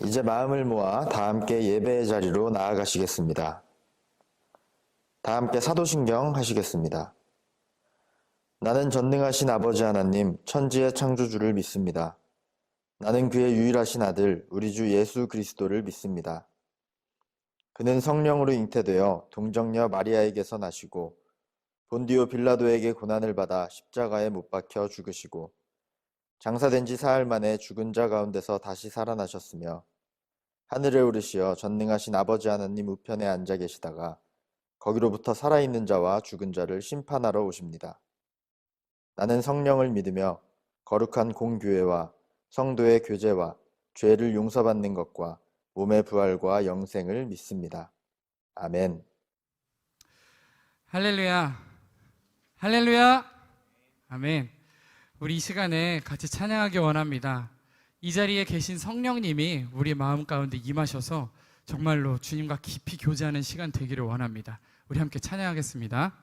이제 마음을 모아 다 함께 예배의 자리로 나아가시겠습니다. 다 함께 사도신경 하시겠습니다. 나는 전능하신 아버지 하나님, 천지의 창조주를 믿습니다. 나는 그의 유일하신 아들, 우리 주 예수 그리스도를 믿습니다. 그는 성령으로 잉태되어 동정녀 마리아에게서 나시고 본디오 빌라도에게 고난을 받아 십자가에 못 박혀 죽으시고 장사된 지 사흘 만에 죽은 자 가운데서 다시 살아나셨으며 하늘에 오르시어 전능하신 아버지 하나님 우편에 앉아 계시다가 거기로부터 살아있는 자와 죽은 자를 심판하러 오십니다. 나는 성령을 믿으며 거룩한 공교회와 성도의 교제와 죄를 용서받는 것과 몸의 부활과 영생을 믿습니다. 아멘. 할렐루야, 할렐루야, 아멘. 우리 이 시간에 같이 찬양하기 원합니다. 이 자리에 계신 성령님이 우리 마음 가운데 임하셔서 정말로 주님과 깊이 교제하는 시간 되기를 원합니다. 우리 함께 찬양하겠습니다.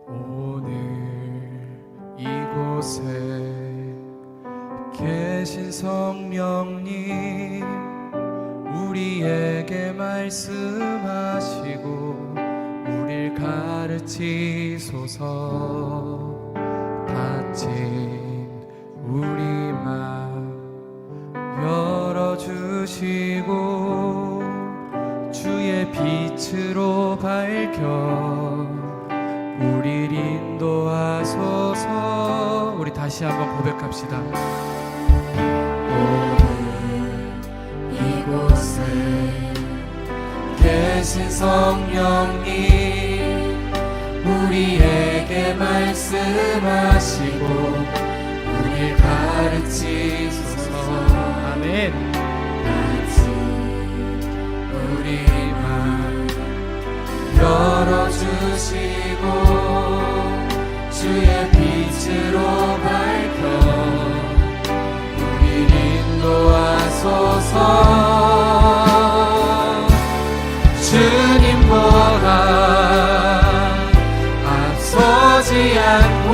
오늘 이곳에 계신 성령님, 우리에게 말씀하시고 우릴 가르치소서. 닫힌 우리 마음 열어주시고 주의 빛으로 밝혀 우릴 인도하소서. 우리 다시 한번 고백합시다. 오늘 이곳에 계신 성령님, 우리에게 말씀하시고 우릴 가르치소서. 아멘. 닫힌 우리 맘 열어주시고 주의 빛으로 밝혀 우릴 인도하소서. 주님보다 앞서지 않고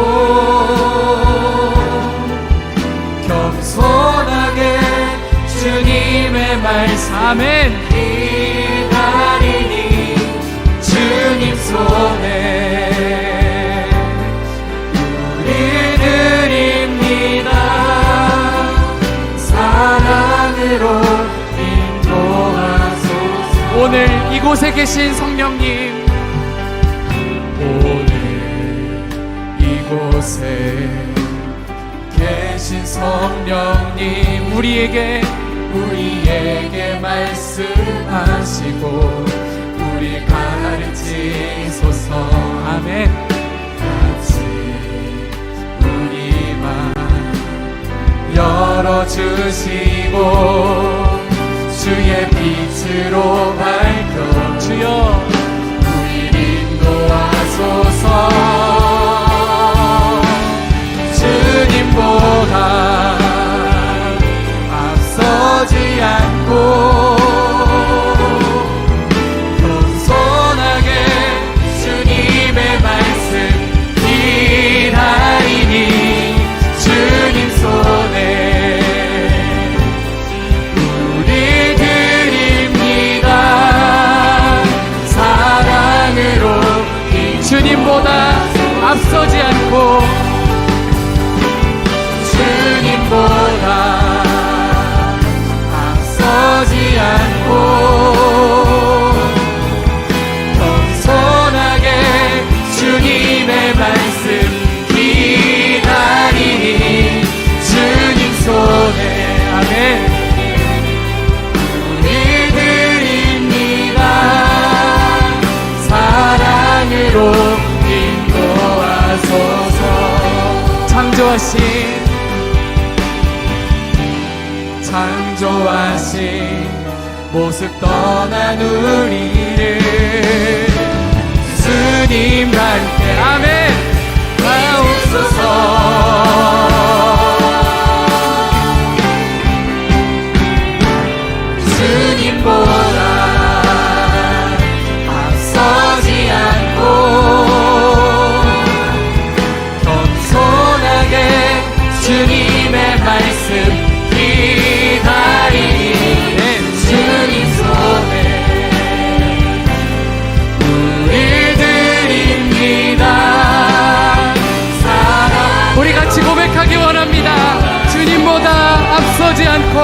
겸손하게 주님의 말씀 아멘. 기다리니 주님 손에 우리 드립니다. 사랑으로 인도하소서. 오늘 이곳에 계신 성령님, 오늘 이곳에 계신 성령님, 우리에게 말씀하시고 우리 가르치소서. 아멘. 같이 우리 맘 열어주시고 주의 빛으로 밝혀 주여 우리 인도하소서. 주님보다 앞서지 않고 겸손하게 주님의 말씀 기다리니 주님 손에 우리 드립니다. 사랑으로 주님보다 창조하신 모습 떠난 우리를 주님 함께 아멘 하옵소서. 주님보다 앞서지 않고 겸손하게 주님의 말씀 기다리니 주님 손에 우리 드립니다. 우리 같이 고백하기 원합니다. 주님보다 앞서지 않고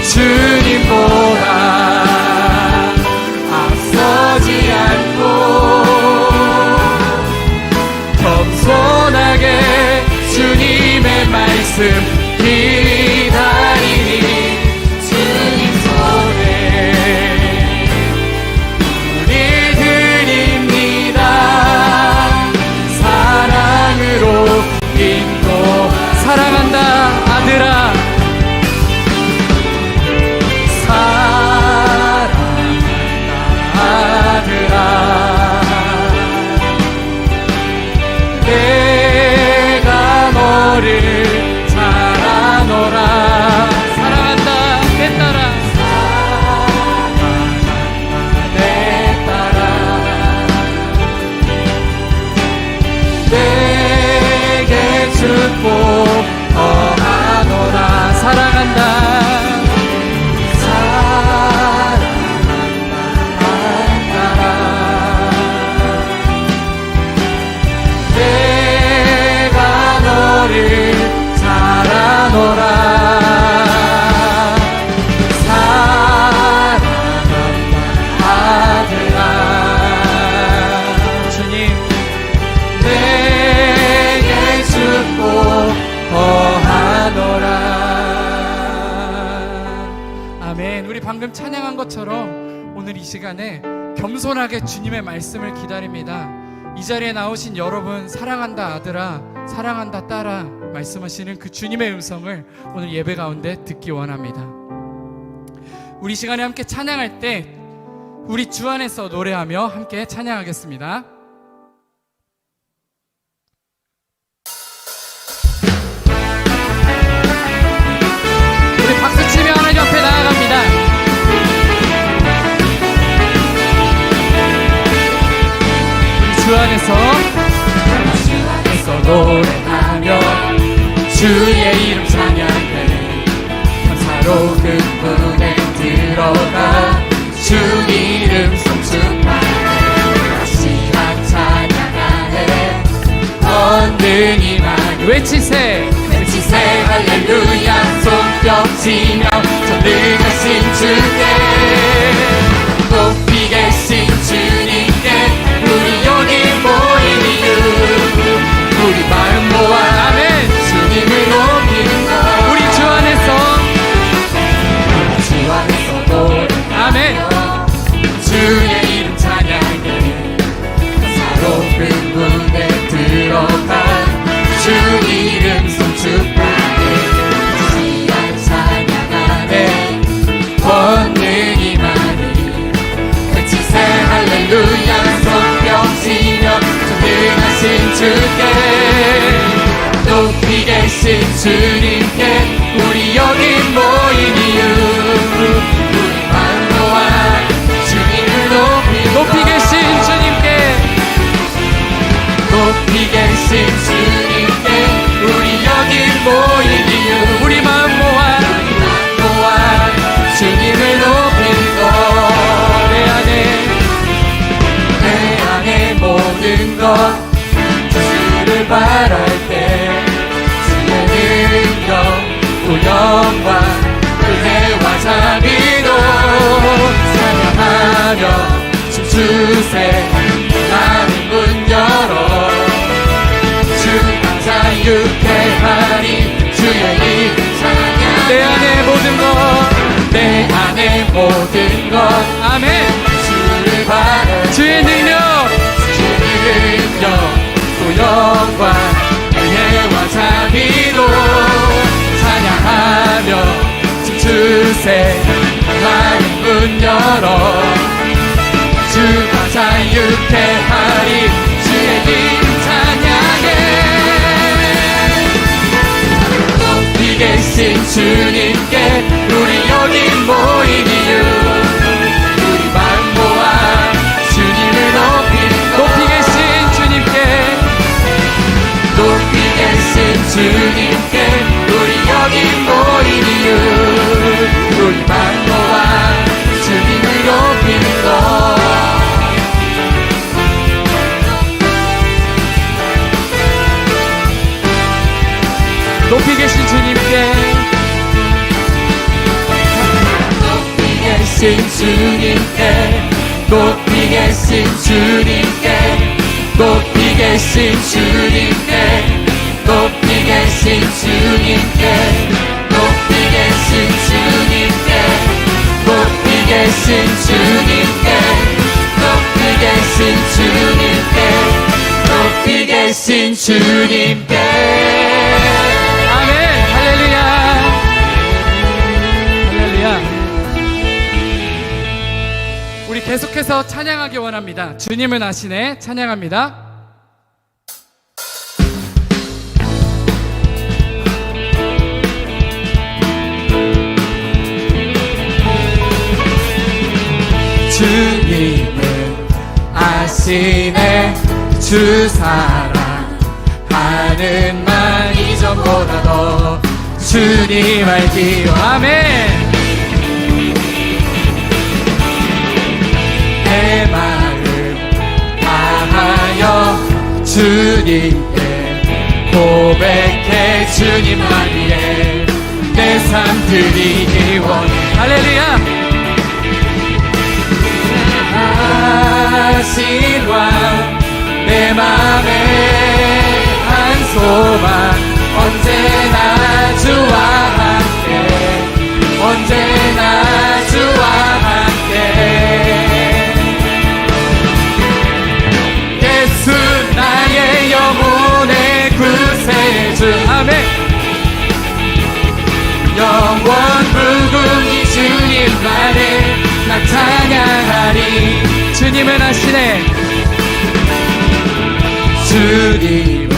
주님보다 앞서지 않고 겸손하게 주님의 말씀 기다리니 주님 손에 우리 드립니다. 사랑으로 인도 사랑한다 아들아. 내가 너를 잘 아노라. 사랑한다 내 딸아. 내 딸아 내게 축복 더하노라. 사랑한다 방금 찬양한 것처럼 오늘 이 시간에 겸손하게 주님의 말씀을 기다립니다. 이 자리에 나오신 여러분, 사랑한다 아들아, 사랑한다 딸아 말씀하시는 그 주님의 음성을 오늘 예배 가운데 듣기 원합니다. 우리 시간에 함께 찬양할 때 우리 주 안에서 노래하며 함께 찬양하겠습니다. 우리 박수치며 하나님 앞에 나아갑니다. 주 안에서 노래하며 주의 이름 찬양해 감사로 그 문에 들어가 주 이름 송축하네 시한 찬양하네 언능이 많이 외치세 할렐루야 손뼉치며 전능하신 주께 높이 계신 주님께 우리 여기 모인 이유 우리 마음 모아 아멘 주님을 높이는 것 우리 주 안에서 노래 아멘 주의 이름 찬양해 사로운 문에 들어가 주 이름 송축하네 시한 찬양하네 권능이 많으니 외치세 할렐루야 손뼉치며 전능하신 주께 높이 계신 주님께 우리 여기 모인 이유 우리 마음 모아 주님을 높이 계신 주님께 높이 계신 주님께 우리 여기 모인 이유 우리 마음 모아 주님을 높이는 내 안에 모든 것 주를 바랄 때 주의 능력 또 영광 은혜와 자비로 찬양하며 춤추세 나는 문 열어 주가 자유케 하리 주의 이름 찬양 내 안에 모든 것 내 안에 모든 것 아멘 주를 바라 주의 능력 주의 능력 또 영광 은혜 열어 주가 자유케 하리 주의 이름 찬양해 높이 계신 주님께 우리 여기 모인 이유 우리 마음 모아 주님을 높이 계신 주님께 높이 계신 주님께 우리 여기 모인 이유 우리 마음 모아 주님을 높이는 것 높이 계신 주님께 높이 계신 주님께 높이 계신 주님께 높이 계신 주님께 높이 계신 주님께 높이 계신 주님께 높이 계신 주님께 높이 계신 주님께 높이 계신 주님께 아멘 할렐루야 할렐루야. 우리 계속해서 찬양하기 원합니다. 주님은 아시네. 찬양합니다. 주님은 아시네 주 사랑하는 말 이전보다 더 주님 알기로 아멘 내 마음 다하여 주님께 고백해 주님만 위해 내 삶 드리기 원해 할렐루야 하신 왕 내 맘에 한 소망 언제나 주와 함께 언제나 주와 함께 예수 나의 영혼의 구세주 아멘 영원 무궁히 주님만을 나 찬양하리 주님은 아시네 주님은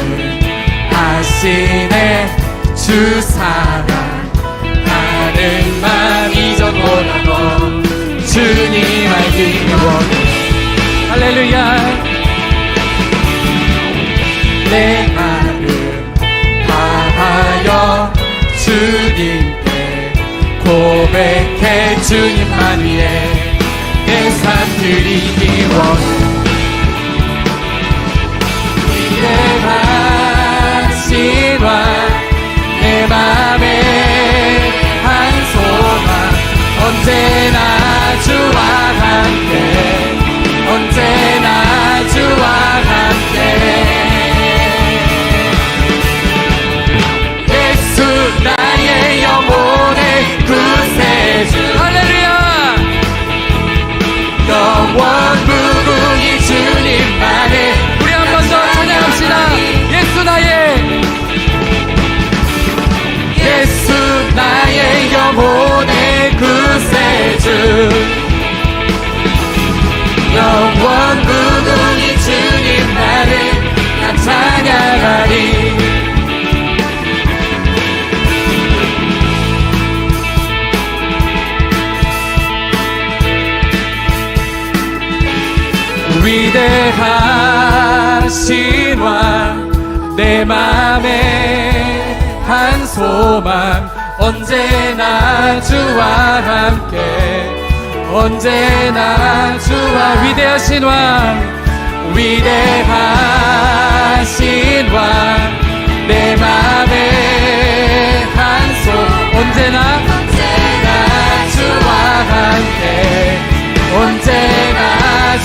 아시네 주 사랑하는 맘 이전보다 더 주님 알기 원해 할렐루야 내 마음 다하여 주님께 고백해 주님만 위해 내 삶 드리기 원해 위대하신 왕 내 맘에 한 소망 언제나 주와 함께 언제나 주와 함께 예수 나의 영혼의 구세주 할렐루야 영원 무궁히 주님만을 우리 한 번 더 찬양합시다. 예수 나의 영혼의 구세주 영원 무궁히 주님만을 나 찬양하리 위대하신 왕 내 맘에 한 소망 언제나 주와 함께 언제나 주와 위대하신 왕 위대하신 왕 내 맘에 한 소망 언제나 주와 함께 언제나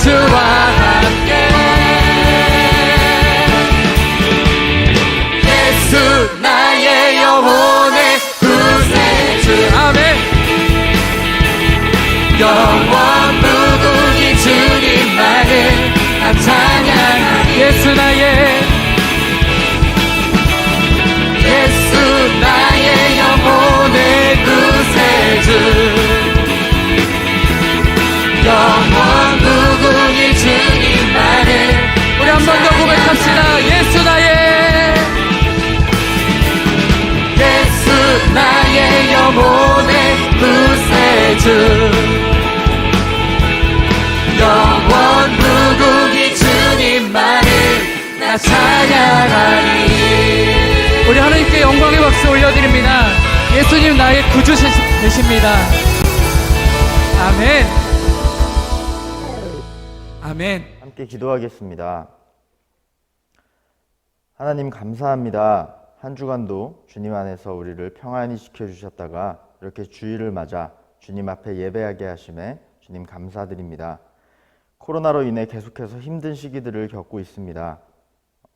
주와 함께 예수 나의 영혼의 구세주 아멘 영원 무궁히 주님만을 나 찬양하리 예수 나의 예수 나의 영혼의 구세주 영원 무궁히 주님만을 나 찬양하리. 우리 하나님께 영광의 박수 올려드립니다. 예수님 나의 구주 되십니다. 아멘. 아멘. 함께 기도하겠습니다. 하나님 감사합니다. 한 주간도 주님 안에서 우리를 평안히 지켜주셨다가 이렇게 주일을 맞아 주님 앞에 예배하게 하심에 주님 감사드립니다. 코로나로 인해 계속해서 힘든 시기들을 겪고 있습니다.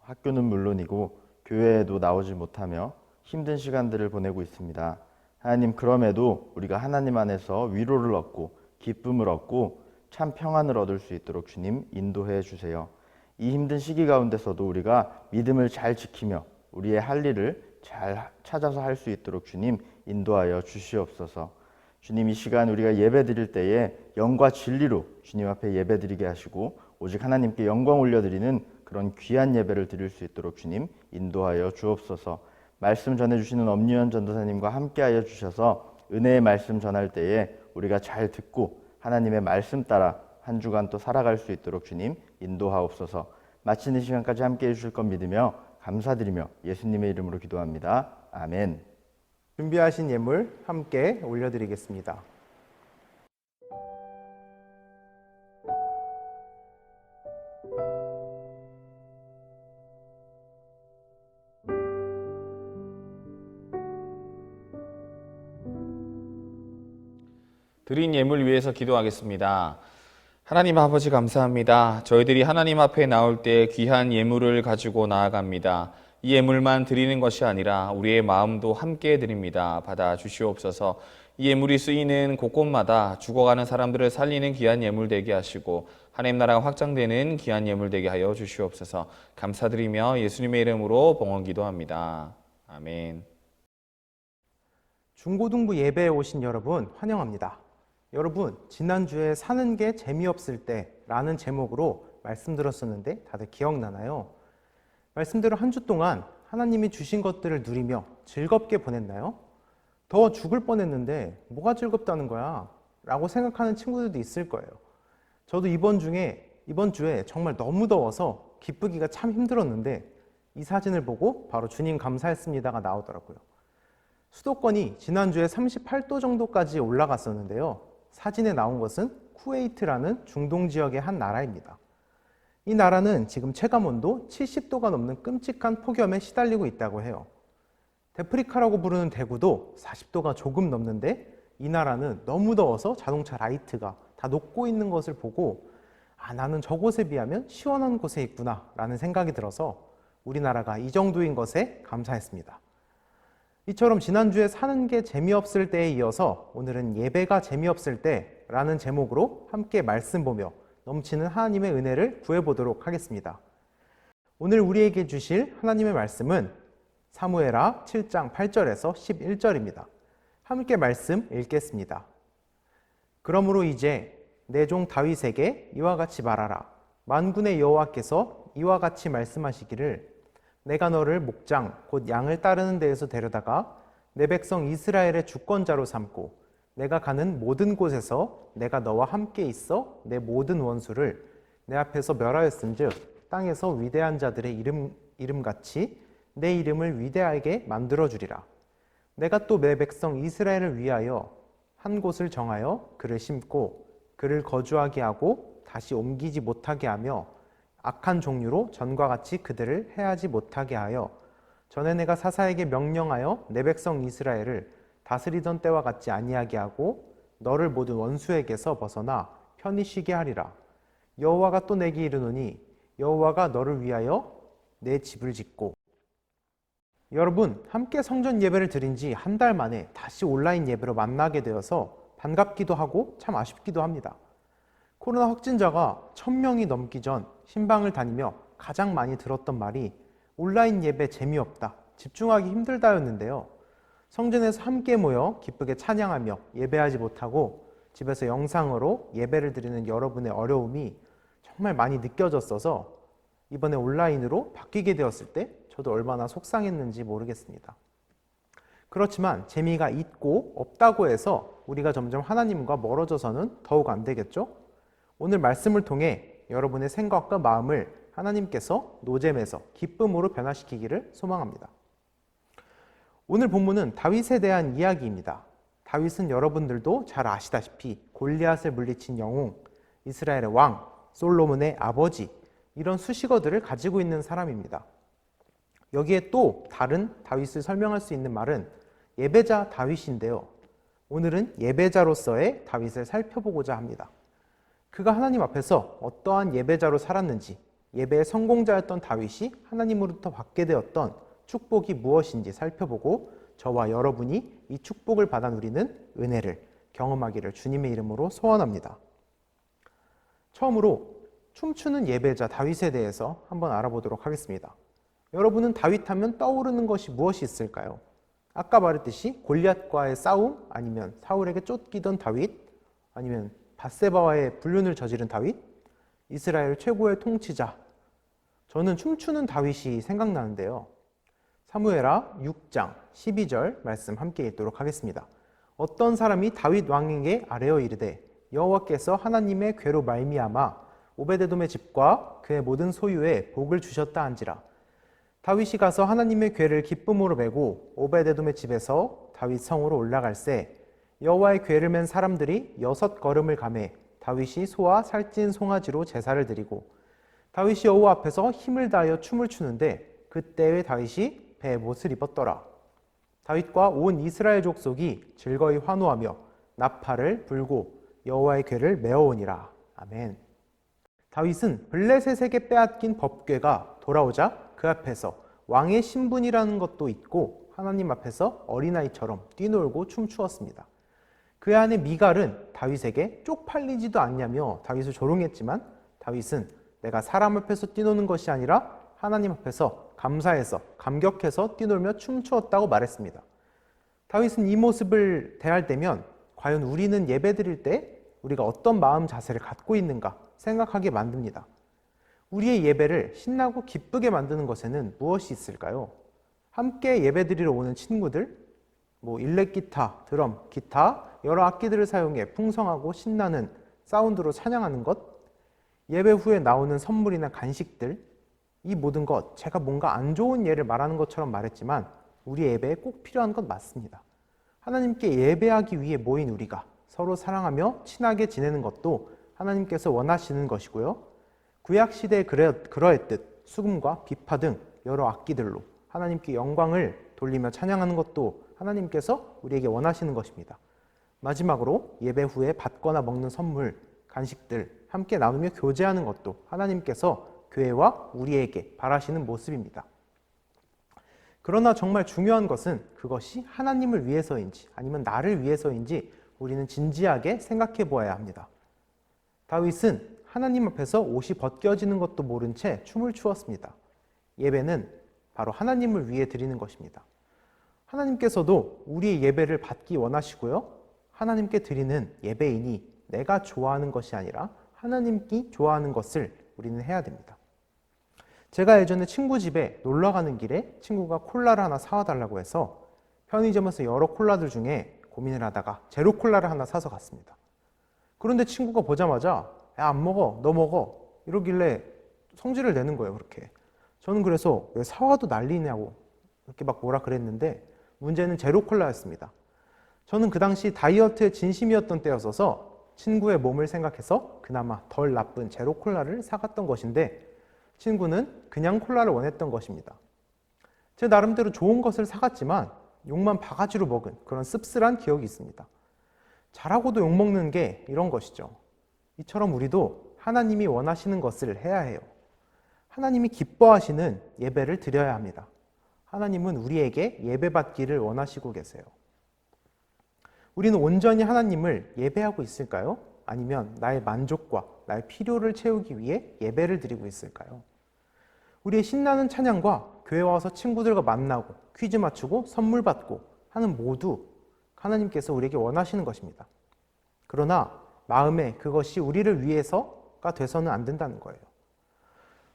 학교는 물론이고 교회에도 나오지 못하며 힘든 시간들을 보내고 있습니다. 하나님, 그럼에도 우리가 하나님 안에서 위로를 얻고 기쁨을 얻고 참 평안을 얻을 수 있도록 주님 인도해 주세요. 이 힘든 시기 가운데서도 우리가 믿음을 잘 지키며 우리의 할 일을 잘 찾아서 할 수 있도록 주님 인도하여 주시옵소서. 주님, 이 시간 우리가 예배 드릴 때에 영과 진리로 주님 앞에 예배 드리게 하시고 오직 하나님께 영광 올려드리는 그런 귀한 예배를 드릴 수 있도록 주님 인도하여 주옵소서. 말씀 전해주시는 엄유현 전도사님과 함께하여 주셔서 은혜의 말씀 전할 때에 우리가 잘 듣고 하나님의 말씀 따라 한 주간 또 살아갈 수 있도록 주님 인도하옵소서. 마치는 시간까지 함께해 주실 것 믿으며 감사드리며 예수님의 이름으로 기도합니다. 아멘. 준비하신 예물 함께 올려드리겠습니다. 드린 예물 위해서 기도하겠습니다. 하나님 아버지 감사합니다. 저희들이 하나님 앞에 나올 때 귀한 예물을 가지고 나아갑니다. 이 예물만 드리는 것이 아니라 우리의 마음도 함께 드립니다. 받아 주시옵소서. 이 예물이 쓰이는 곳곳마다 죽어가는 사람들을 살리는 귀한 예물 되게 하시고 하나님 나라가 확장되는 귀한 예물 되게 하여 주시옵소서. 감사드리며 예수님의 이름으로 봉헌 기도합니다. 아멘. 중고등부 예배에 오신 여러분 환영합니다. 여러분, 지난주에 사는 게 재미없을 때 라는 제목으로 말씀 들었었는데 다들 기억나나요? 말씀대로 한 주 동안 하나님이 주신 것들을 누리며 즐겁게 보냈나요? 더 죽을 뻔했는데 뭐가 즐겁다는 거야? 라고 생각하는 친구들도 있을 거예요. 저도 이번 주에 정말 너무 더워서 기쁘기가 참 힘들었는데 이 사진을 보고 바로 주님 감사했습니다가 나오더라고요. 수도권이 지난주에 38도 정도까지 올라갔었는데요. 사진에 나온 것은 쿠웨이트라는 중동 지역의 한 나라입니다. 이 나라는 지금 체감온도 70도가 넘는 끔찍한 폭염에 시달리고 있다고 해요. 데프리카라고 부르는 대구도 40도가 조금 넘는데 이 나라는 너무 더워서 자동차 라이트가 다 녹고 있는 것을 보고 나는 저곳에 비하면 시원한 곳에 있구나 라는 생각이 들어서 우리나라가 이 정도인 것에 감사했습니다. 이처럼 지난주에 사는 게 재미없을 때에 이어서 오늘은 예배가 재미없을 때라는 제목으로 함께 말씀 보며 넘치는 하나님의 은혜를 구해보도록 하겠습니다. 오늘 우리에게 주실 하나님의 말씀은 사무엘하 7장 8절에서 11절입니다. 함께 말씀 읽겠습니다. 그러므로 이제 내 종 다윗에게 이와 같이 말하라. 만군의 여호와께서 이와 같이 말씀하시기를 내가 너를 목장 곧 양을 따르는 데에서 데려다가 내 백성 이스라엘의 주권자로 삼고 내가 가는 모든 곳에서 내가 너와 함께 있어 내 모든 원수를 내 앞에서 멸하였은즉 땅에서 위대한 자들의 이름같이 내 이름을 위대하게 만들어주리라. 내가 또 내 백성 이스라엘을 위하여 한 곳을 정하여 그를 심고 그를 거주하게 하고 다시 옮기지 못하게 하며 악한 종류로 전과 같이 그들을 해하지 못하게 하여 전에 내가 사사에게 명령하여 내 백성 이스라엘을 다스리던 때와 같지 아니하게 하고 너를 모든 원수에게서 벗어나 편히 쉬게 하리라. 여호와가 또 내게 이르노니 여호와가 너를 위하여 내 집을 짓고. 여러분, 함께 성전 예배를 드린 지 한 달 만에 다시 온라인 예배로 만나게 되어서 반갑기도 하고 참 아쉽기도 합니다. 코로나 확진자가 1000명이 넘기 전 신방을 다니며 가장 많이 들었던 말이 온라인 예배 재미없다, 집중하기 힘들다였는데요. 성전에서 함께 모여 기쁘게 찬양하며 예배하지 못하고 집에서 영상으로 예배를 드리는 여러분의 어려움이 정말 많이 느껴졌어서 이번에 온라인으로 바뀌게 되었을 때 저도 얼마나 속상했는지 모르겠습니다. 그렇지만 재미가 있고 없다고 해서 우리가 점점 하나님과 멀어져서는 더욱 안 되겠죠? 오늘 말씀을 통해 여러분의 생각과 마음을 하나님께서 노잼에서 기쁨으로 변화시키기를 소망합니다. 오늘 본문은 다윗에 대한 이야기입니다. 다윗은 여러분들도 잘 아시다시피 골리앗을 물리친 영웅, 이스라엘의 왕, 솔로몬의 아버지, 이런 수식어들을 가지고 있는 사람입니다. 여기에 또 다른 다윗을 설명할 수 있는 말은 예배자 다윗인데요. 오늘은 예배자로서의 다윗을 살펴보고자 합니다. 그가 하나님 앞에서 어떠한 예배자로 살았는지, 예배의 성공자였던 다윗이 하나님으로부터 받게 되었던 축복이 무엇인지 살펴보고 저와 여러분이 이 축복을 받아 누리는 은혜를 경험하기를 주님의 이름으로 소원합니다. 처음으로 춤추는 예배자 다윗에 대해서 한번 알아보도록 하겠습니다. 여러분은 다윗 하면 떠오르는 것이 무엇이 있을까요? 아까 말했듯이 골리앗과의 싸움, 아니면 사울에게 쫓기던 다윗, 아니면 밧세바와의 불륜을 저지른 다윗, 이스라엘 최고의 통치자. 저는 춤추는 다윗이 생각나는데요. 사무엘하 6장 12절 말씀 함께 읽도록 하겠습니다. 어떤 사람이 다윗 왕에게 아뢰어 이르되 여호와께서 하나님의 궤로 말미암아 오베데돔의 집과 그의 모든 소유에 복을 주셨다 한지라. 다윗이 가서 하나님의 궤를 기쁨으로 메고 오베데돔의 집에서 다윗 성으로 올라갈새 여호와의 궤를 맨 사람들이 6걸음을 가매 다윗이 소와 살찐 송아지로 제사를 드리고 다윗이 여호와 앞에서 힘을 다하여 춤을 추는데 그때의 다윗이 배에 못을 입었더라. 다윗과 온 이스라엘 족속이 즐거이 환호하며 나팔을 불고 여호와의 궤를 메어오니라. 아멘. 다윗은 블레셋에게 빼앗긴 법궤가 돌아오자 그 앞에서 왕의 신분이라는 것도 있고 하나님 앞에서 어린아이처럼 뛰놀고 춤추었습니다. 그의 아내 미갈은 다윗에게 쪽팔리지도 않냐며 다윗을 조롱했지만 다윗은 내가 사람 앞에서 뛰노는 것이 아니라 하나님 앞에서 감사해서 감격해서 뛰놀며 춤추었다고 말했습니다. 다윗은 이 모습을 대할 때면 과연 우리는 예배드릴 때 우리가 어떤 마음 자세를 갖고 있는가 생각하게 만듭니다. 우리의 예배를 신나고 기쁘게 만드는 것에는 무엇이 있을까요? 함께 예배드리러 오는 친구들, 일렉 기타, 드럼, 기타, 여러 악기들을 사용해 풍성하고 신나는 사운드로 찬양하는 것, 예배 후에 나오는 선물이나 간식들, 이 모든 것, 제가 뭔가 안 좋은 예를 말하는 것처럼 말했지만 우리 예배에 꼭 필요한 것 맞습니다. 하나님께 예배하기 위해 모인 우리가 서로 사랑하며 친하게 지내는 것도 하나님께서 원하시는 것이고요. 구약시대에 그러했듯 수금과 비파 등 여러 악기들로 하나님께 영광을 돌리며 찬양하는 것도 하나님께서 우리에게 원하시는 것입니다. 마지막으로 예배 후에 받거나 먹는 선물, 간식들 함께 나누며 교제하는 것도 하나님께서 교회와 우리에게 바라시는 모습입니다. 그러나 정말 중요한 것은 그것이 하나님을 위해서인지 아니면 나를 위해서인지 우리는 진지하게 생각해 보아야 합니다. 다윗은 하나님 앞에서 옷이 벗겨지는 것도 모른 채 춤을 추었습니다. 예배는 바로 하나님을 위해 드리는 것입니다. 하나님께서도 우리의 예배를 받기 원하시고요. 하나님께 드리는 예배인이 내가 좋아하는 것이 아니라 하나님께 좋아하는 것을 우리는 해야 됩니다. 제가 예전에 친구 집에 놀러 가는 길에 친구가 콜라를 하나 사와달라고 해서 편의점에서 여러 콜라들 중에 고민을 하다가 제로 콜라를 하나 사서 갔습니다. 그런데 친구가 보자마자 야, 안 먹어, 너 먹어 이러길래 성질을 내는 거예요. 그렇게. 저는 그래서 왜 사와도 난리냐고 이렇게 막 뭐라 그랬는데 문제는 제로 콜라였습니다. 저는 그 당시 다이어트에 진심이었던 때였어서 친구의 몸을 생각해서 그나마 덜 나쁜 제로 콜라를 사갔던 것인데 친구는 그냥 콜라를 원했던 것입니다. 제 나름대로 좋은 것을 사갔지만 욕만 바가지로 먹은 그런 씁쓸한 기억이 있습니다. 잘하고도 욕먹는 게 이런 것이죠. 이처럼 우리도 하나님이 원하시는 것을 해야 해요. 하나님이 기뻐하시는 예배를 드려야 합니다. 하나님은 우리에게 예배받기를 원하시고 계세요. 우리는 온전히 하나님을 예배하고 있을까요? 아니면 나의 만족과 나의 필요를 채우기 위해 예배를 드리고 있을까요? 우리의 신나는 찬양과 교회 와서 친구들과 만나고 퀴즈 맞추고 선물 받고 하는 모두 하나님께서 우리에게 원하시는 것입니다. 그러나 마음에 그것이 우리를 위해서가 돼서는 안 된다는 거예요.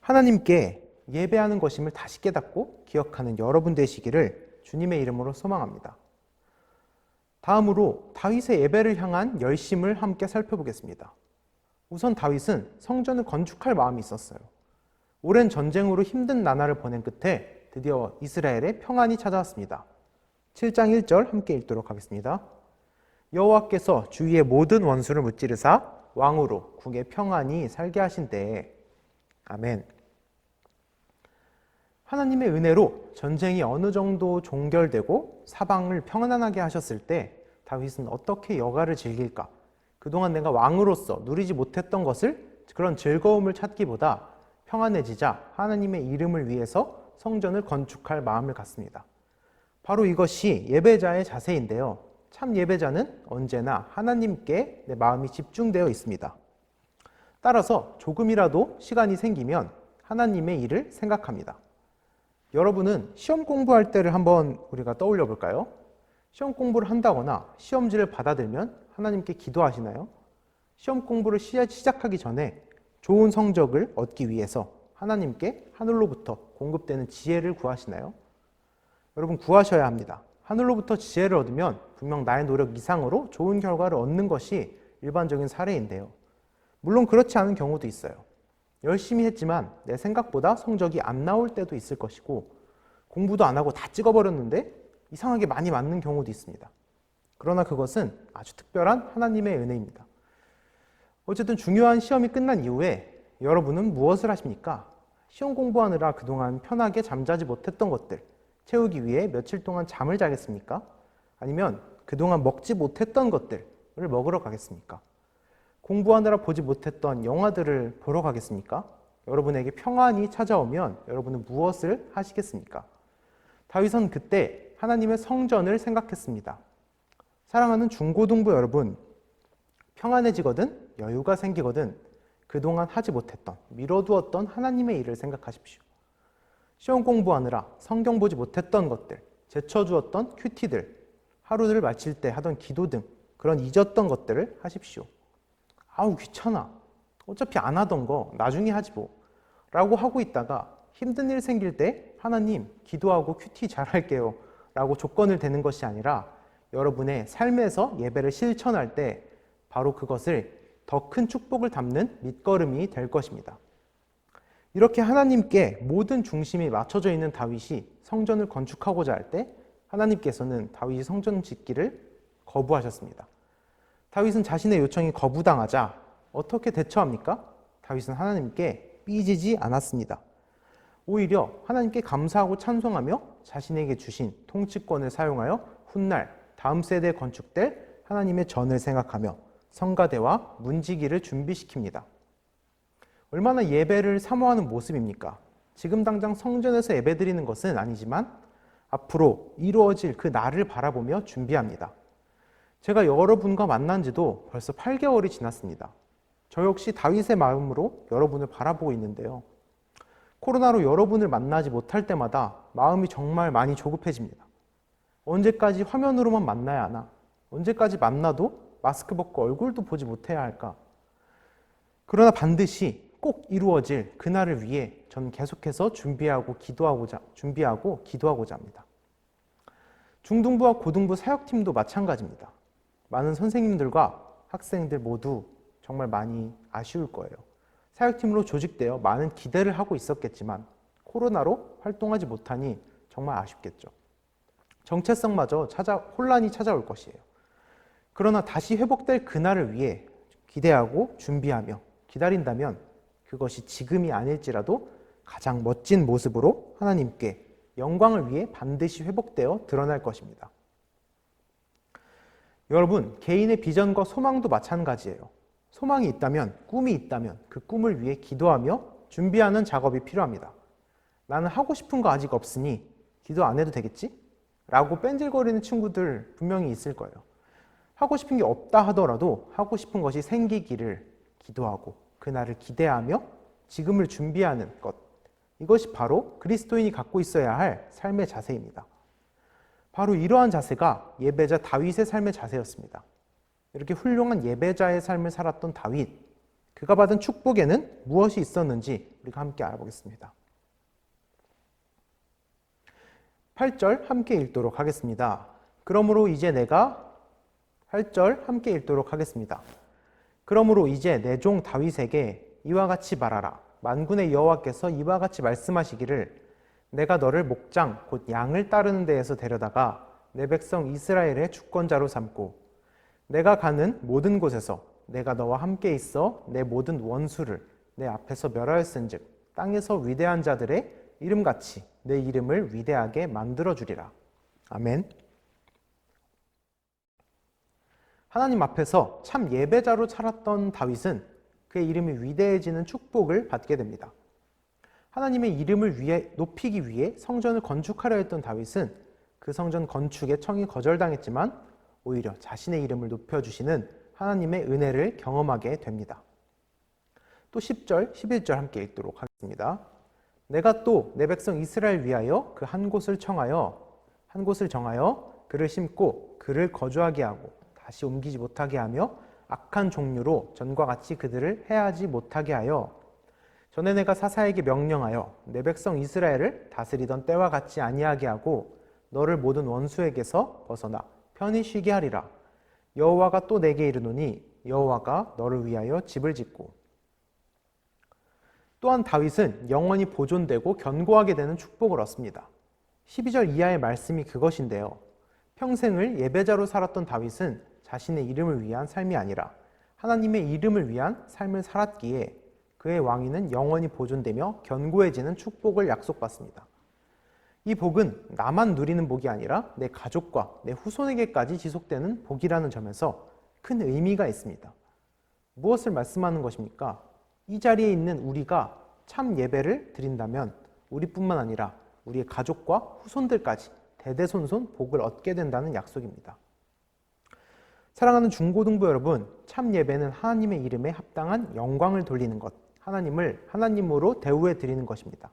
하나님께 예배하는 것임을 다시 깨닫고 기억하는 여러분 되시기를 주님의 이름으로 소망합니다. 다음으로 다윗의 예배를 향한 열심을 함께 살펴보겠습니다. 우선 다윗은 성전을 건축할 마음이 있었어요. 오랜 전쟁으로 힘든 나날을 보낸 끝에 드디어 이스라엘에 평안이 찾아왔습니다. 7장 1절 함께 읽도록 하겠습니다. 여호와께서 주위의 모든 원수를 무찌르사 왕으로 국에 평안히 살게 하신 때에. 아멘. 하나님의 은혜로 전쟁이 어느 정도 종결되고 사방을 평안하게 하셨을 때 다윗은 어떻게 여가를 즐길까? 그동안 내가 왕으로서 누리지 못했던 것을, 그런 즐거움을 찾기보다 평안해지자 하나님의 이름을 위해서 성전을 건축할 마음을 갖습니다. 바로 이것이 예배자의 자세인데요. 참 예배자는 언제나 하나님께 내 마음이 집중되어 있습니다. 따라서 조금이라도 시간이 생기면 하나님의 일을 생각합니다. 여러분은 시험 공부할 때를 한번 우리가 떠올려 볼까요? 시험 공부를 한다거나 시험지를 받아들면 하나님께 기도하시나요? 시험 공부를 시작하기 전에 좋은 성적을 얻기 위해서 하나님께 하늘로부터 공급되는 지혜를 구하시나요? 여러분, 구하셔야 합니다. 하늘로부터 지혜를 얻으면 분명 나의 노력 이상으로 좋은 결과를 얻는 것이 일반적인 사례인데요. 물론 그렇지 않은 경우도 있어요. 열심히 했지만 내 생각보다 성적이 안 나올 때도 있을 것이고, 공부도 안 하고 다 찍어버렸는데 이상하게 많이 맞는 경우도 있습니다. 그러나 그것은 아주 특별한 하나님의 은혜입니다. 어쨌든 중요한 시험이 끝난 이후에 여러분은 무엇을 하십니까? 시험 공부하느라 그동안 편하게 잠자지 못했던 것들 채우기 위해 며칠 동안 잠을 자겠습니까? 아니면 그동안 먹지 못했던 것들을 먹으러 가겠습니까? 공부하느라 보지 못했던 영화들을 보러 가겠습니까? 여러분에게 평안이 찾아오면 여러분은 무엇을 하시겠습니까? 다윗은 그때 하나님의 성전을 생각했습니다. 사랑하는 중고등부 여러분, 평안해지거든 여유가 생기거든 그동안 하지 못했던, 미뤄두었던 하나님의 일을 생각하십시오. 시험 공부하느라 성경 보지 못했던 것들, 제쳐주었던 큐티들, 하루를 마칠 때 하던 기도 등 그런 잊었던 것들을 하십시오. 아우 귀찮아, 어차피 안 하던 거 나중에 하지 뭐 라고 하고 있다가 힘든 일 생길 때 하나님 기도하고 큐티 잘할게요 라고 조건을 대는 것이 아니라 여러분의 삶에서 예배를 실천할 때 바로 그것을 더 큰 축복을 담는 밑거름이 될 것입니다. 이렇게 하나님께 모든 중심이 맞춰져 있는 다윗이 성전을 건축하고자 할 때 하나님께서는 다윗이 성전 짓기를 거부하셨습니다. 다윗은 자신의 요청이 거부당하자 어떻게 대처합니까? 다윗은 하나님께 삐지지 않았습니다. 오히려 하나님께 감사하고 찬송하며 자신에게 주신 통치권을 사용하여 훗날 다음 세대에 건축될 하나님의 전을 생각하며 성가대와 문지기를 준비시킵니다. 얼마나 예배를 사모하는 모습입니까? 지금 당장 성전에서 예배드리는 것은 아니지만 앞으로 이루어질 그 날을 바라보며 준비합니다. 제가 여러분과 만난 지도 벌써 8개월이 지났습니다. 저 역시 다윗의 마음으로 여러분을 바라보고 있는데요. 코로나로 여러분을 만나지 못할 때마다 마음이 정말 많이 조급해집니다. 언제까지 화면으로만 만나야 하나? 언제까지 만나도 마스크 벗고 얼굴도 보지 못해야 할까? 그러나 반드시 꼭 이루어질 그날을 위해 저는 계속해서 준비하고 기도하고자 합니다. 중등부와 고등부 사역팀도 마찬가지입니다. 많은 선생님들과 학생들 모두 정말 많이 아쉬울 거예요. 사역팀으로 조직되어 많은 기대를 하고 있었겠지만 코로나로 활동하지 못하니 정말 아쉽겠죠. 정체성마저 혼란이 찾아올 것이에요. 그러나 다시 회복될 그날을 위해 기대하고 준비하며 기다린다면 그것이 지금이 아닐지라도 가장 멋진 모습으로 하나님께 영광을 위해 반드시 회복되어 드러날 것입니다. 여러분, 개인의 비전과 소망도 마찬가지예요. 소망이 있다면, 꿈이 있다면 그 꿈을 위해 기도하며 준비하는 작업이 필요합니다. 나는 하고 싶은 거 아직 없으니 기도 안 해도 되겠지? 라고 뺀질거리는 친구들 분명히 있을 거예요. 하고 싶은 게 없다 하더라도 하고 싶은 것이 생기기를 기도하고 그날을 기대하며 지금을 준비하는 것, 이것이 바로 그리스도인이 갖고 있어야 할 삶의 자세입니다. 바로 이러한 자세가 예배자 다윗의 삶의 자세였습니다. 이렇게 훌륭한 예배자의 삶을 살았던 다윗, 그가 받은 축복에는 무엇이 있었는지 우리가 함께 알아보겠습니다. 8절 함께 읽도록 하겠습니다. 그러므로 이제 내가 8절 함께 읽도록 하겠습니다. 그러므로 이제 내 종 다윗에게 이와 같이 말하라. 만군의 여호와께서 이와 같이 말씀하시기를 내가 너를 목장 곧 양을 따르는 데에서 데려다가 내 백성 이스라엘의 주권자로 삼고 내가 가는 모든 곳에서 내가 너와 함께 있어 내 모든 원수를 내 앞에서 멸하였은즉 땅에서 위대한 자들의 이름같이 내 이름을 위대하게 만들어 주리라. 아멘. 하나님 앞에서 참 예배자로 살았던 다윗은 그의 이름이 위대해지는 축복을 받게 됩니다. 하나님의 이름을 높이기 위해 성전을 건축하려 했던 다윗은 그 성전 건축에 청이 거절당했지만 오히려 자신의 이름을 높여주시는 하나님의 은혜를 경험하게 됩니다. 또 10절, 11절 함께 읽도록 하겠습니다. 내가 또 내 백성 이스라엘 위하여 그 한 곳을 정하여 그를 심고 그를 거주하게 하고 다시 옮기지 못하게 하며 악한 종류로 전과 같이 그들을 해하지 못하게 하여 전에 내가 사사에게 명령하여 내 백성 이스라엘을 다스리던 때와 같이 아니하게 하고 너를 모든 원수에게서 벗어나 편히 쉬게 하리라. 여호와가 또 내게 이르노니 여호와가 너를 위하여 집을 짓고. 또한 다윗은 영원히 보존되고 견고하게 되는 축복을 얻습니다. 12절 이하의 말씀이 그것인데요. 평생을 예배자로 살았던 다윗은 자신의 이름을 위한 삶이 아니라 하나님의 이름을 위한 삶을 살았기에 그의 왕위는 영원히 보존되며 견고해지는 축복을 약속받습니다. 이 복은 나만 누리는 복이 아니라 내 가족과 내 후손에게까지 지속되는 복이라는 점에서 큰 의미가 있습니다. 무엇을 말씀하는 것입니까? 이 자리에 있는 우리가 참 예배를 드린다면 우리뿐만 아니라 우리의 가족과 후손들까지 대대손손 복을 얻게 된다는 약속입니다. 사랑하는 중고등부 여러분, 참 예배는 하나님의 이름에 합당한 영광을 돌리는 것, 하나님을 하나님으로 대우해 드리는 것입니다.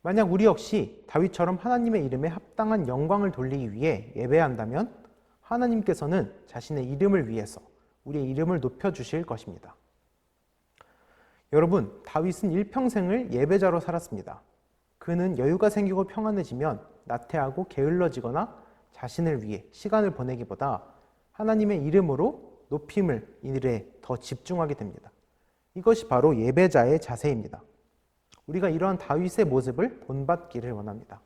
만약 우리 역시 다윗처럼 하나님의 이름에 합당한 영광을 돌리기 위해 예배한다면 하나님께서는 자신의 이름을 위해서 우리의 이름을 높여주실 것입니다. 여러분, 다윗은 일평생을 예배자로 살았습니다. 그는 여유가 생기고 평안해지면 나태하고 게을러지거나 자신을 위해 시간을 보내기보다 하나님의 이름으로 높임을 일에 더 집중하게 됩니다. 이것이 바로 예배자의 자세입니다. 우리가 이러한 다윗의 모습을 본받기를 원합니다.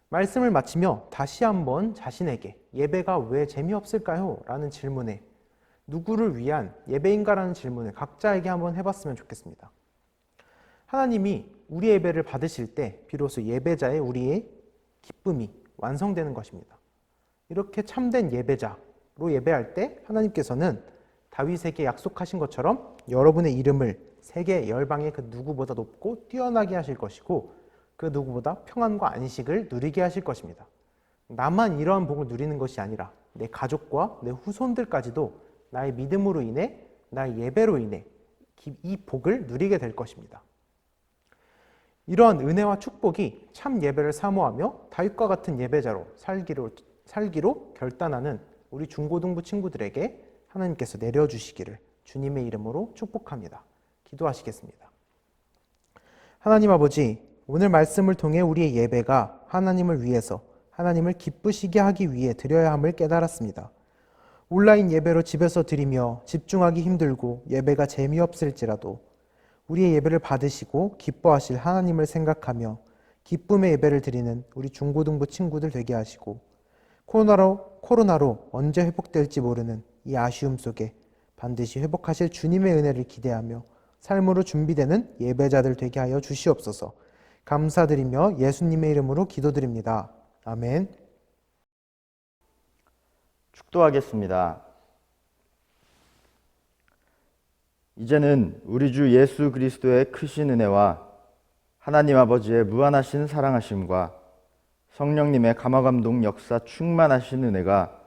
말씀을 마치며 다시 한번 자신에게 예배가 왜 재미없을까요? 라는 질문에 누구를 위한 예배인가라는 질문을 각자에게 한번 해봤으면 좋겠습니다. 하나님이 우리 예배를 받으실 때 비로소 예배자의 우리의 기쁨이 완성되는 것입니다. 이렇게 참된 예배자로 예배할 때 하나님께서는 다윗에게 약속하신 것처럼 여러분의 이름을 세계 열방의 그 누구보다 높고 뛰어나게 하실 것이고 그 누구보다 평안과 안식을 누리게 하실 것입니다. 나만 이러한 복을 누리는 것이 아니라 내 가족과 내 후손들까지도 나의 믿음으로 인해, 나의 예배로 인해 이 복을 누리게 될 것입니다. 이러한 은혜와 축복이 참 예배를 사모하며 다윗과 같은 예배자로 살기로 결단하는 우리 중고등부 친구들에게 하나님께서 내려주시기를 주님의 이름으로 축복합니다. 기도하시겠습니다. 하나님 아버지, 오늘 말씀을 통해 우리의 예배가 하나님을 위해서 하나님을 기쁘시게 하기 위해 드려야 함을 깨달았습니다. 온라인 예배로 집에서 드리며 집중하기 힘들고 예배가 재미없을지라도 우리의 예배를 받으시고 기뻐하실 하나님을 생각하며 기쁨의 예배를 드리는 우리 중고등부 친구들 되게 하시고 코로나로 언제 회복될지 모르는 이 아쉬움 속에 반드시 회복하실 주님의 은혜를 기대하며 삶으로 준비되는 예배자들 되게 하여 주시옵소서. 감사드리며 예수님의 이름으로 기도드립니다. 아멘. 축도하겠습니다. 이제는 우리 주 예수 그리스도의 크신 은혜와 하나님 아버지의 무한하신 사랑하심과 성령님의 감화감동 역사 충만하신 은혜가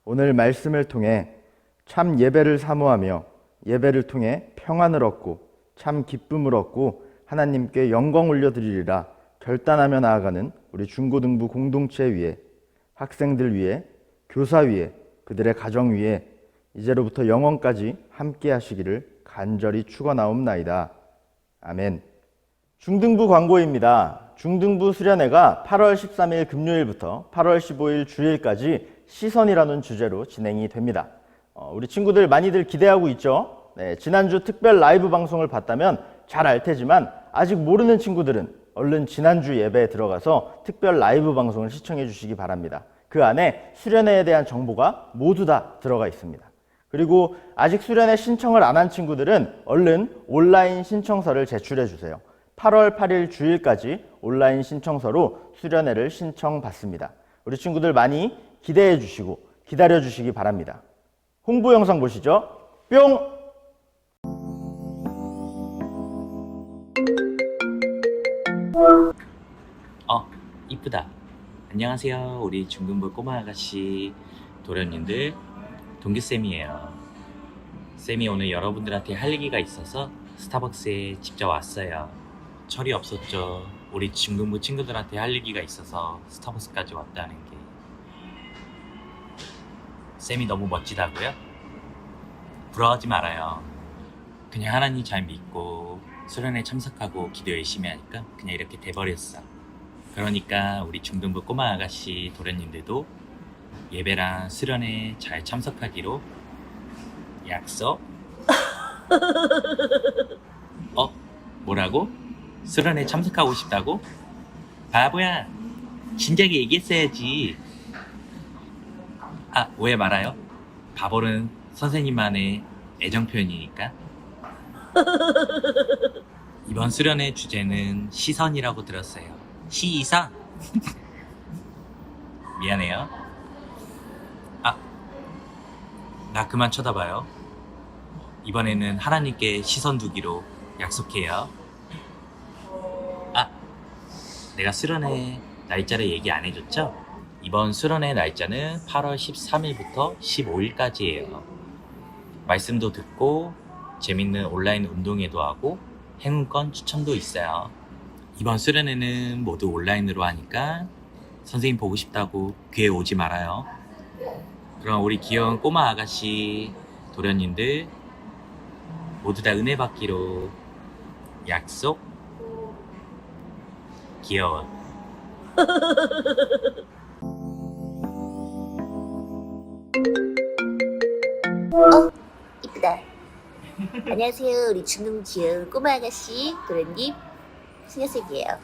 오늘 말씀을 통해 참 예배를 사모하며 예배를 통해 평안을 얻고 참 기쁨을 얻고 하나님께 영광 올려드리리라 결단하며 나아가는 우리 중고등부 공동체 위에, 학생들 위에, 교사 위에, 그들의 가정 위에 이제로부터 영원까지 함께 하시기를 간절히 축원하옵나이다. 아멘. 중등부 광고입니다. 중등부 수련회가 8월 13일 금요일부터 8월 15일 주일까지 시선이라는 주제로 진행이 됩니다. 우리 친구들 많이들 기대하고 있죠? 네, 지난주 특별 라이브 방송을 봤다면 잘 알 테지만 아직 모르는 친구들은 얼른 지난주 예배에 들어가서 특별 라이브 방송을 시청해 주시기 바랍니다. 그 안에 수련회에 대한 정보가 모두 다 들어가 있습니다. 그리고 아직 수련회 신청을 안 한 친구들은 얼른 온라인 신청서를 제출해 주세요. 8월 8일 주일까지 온라인 신청서로 수련회를 신청받습니다. 우리 친구들 많이 기대해 주시고 기다려 주시기 바랍니다. 홍보 영상 보시죠. 뿅! 이쁘다. 안녕하세요. 우리 중등부 꼬마 아가씨 도련님들, 동규쌤이에요. 쌤이 오늘 여러분들한테 할 얘기가 있어서 스타벅스에 직접 왔어요. 철이 없었죠. 우리 중등부 친구들한테 할 얘기가 있어서 스타벅스까지 왔다는 게. 쌤이 너무 멋지다고요? 부러워하지 말아요. 그냥 하나님 잘 믿고 수련회 참석하고 기도 열심히 하니까 그냥 이렇게 돼버렸어. 그러니까 우리 중등부 꼬마 아가씨 도련님들도 예배랑 수련회 잘 참석하기로 약속. 뭐라고? 수련회 참석하고 싶다고? 바보야, 진작에 얘기했어야지. 왜 말아요? 바보는 선생님만의 애정 표현이니까. 이번 수련회 주제는 시선이라고 들었어요. 시선? 미안해요. 나 그만 쳐다봐요. 이번에는 하나님께 시선 두기로 약속해요. 내가 수련회 날짜를 얘기 안 해줬죠? 이번 수련회 날짜는 8월 13일부터 15일까지예요. 말씀도 듣고 재밌는 온라인 운동회도 하고 행운권 추첨도 있어요. 이번 수련회는 모두 온라인으로 하니까 선생님 보고 싶다고 교회 오지 말아요. 그럼 우리 귀여운 꼬마 아가씨 도련님들 모두 다 은혜 받기로 약속. 귀여워. 이쁘다. 안녕하세요. 우리 중등 귀여운 꼬마 아가씨 도련님 신혜숙이에요.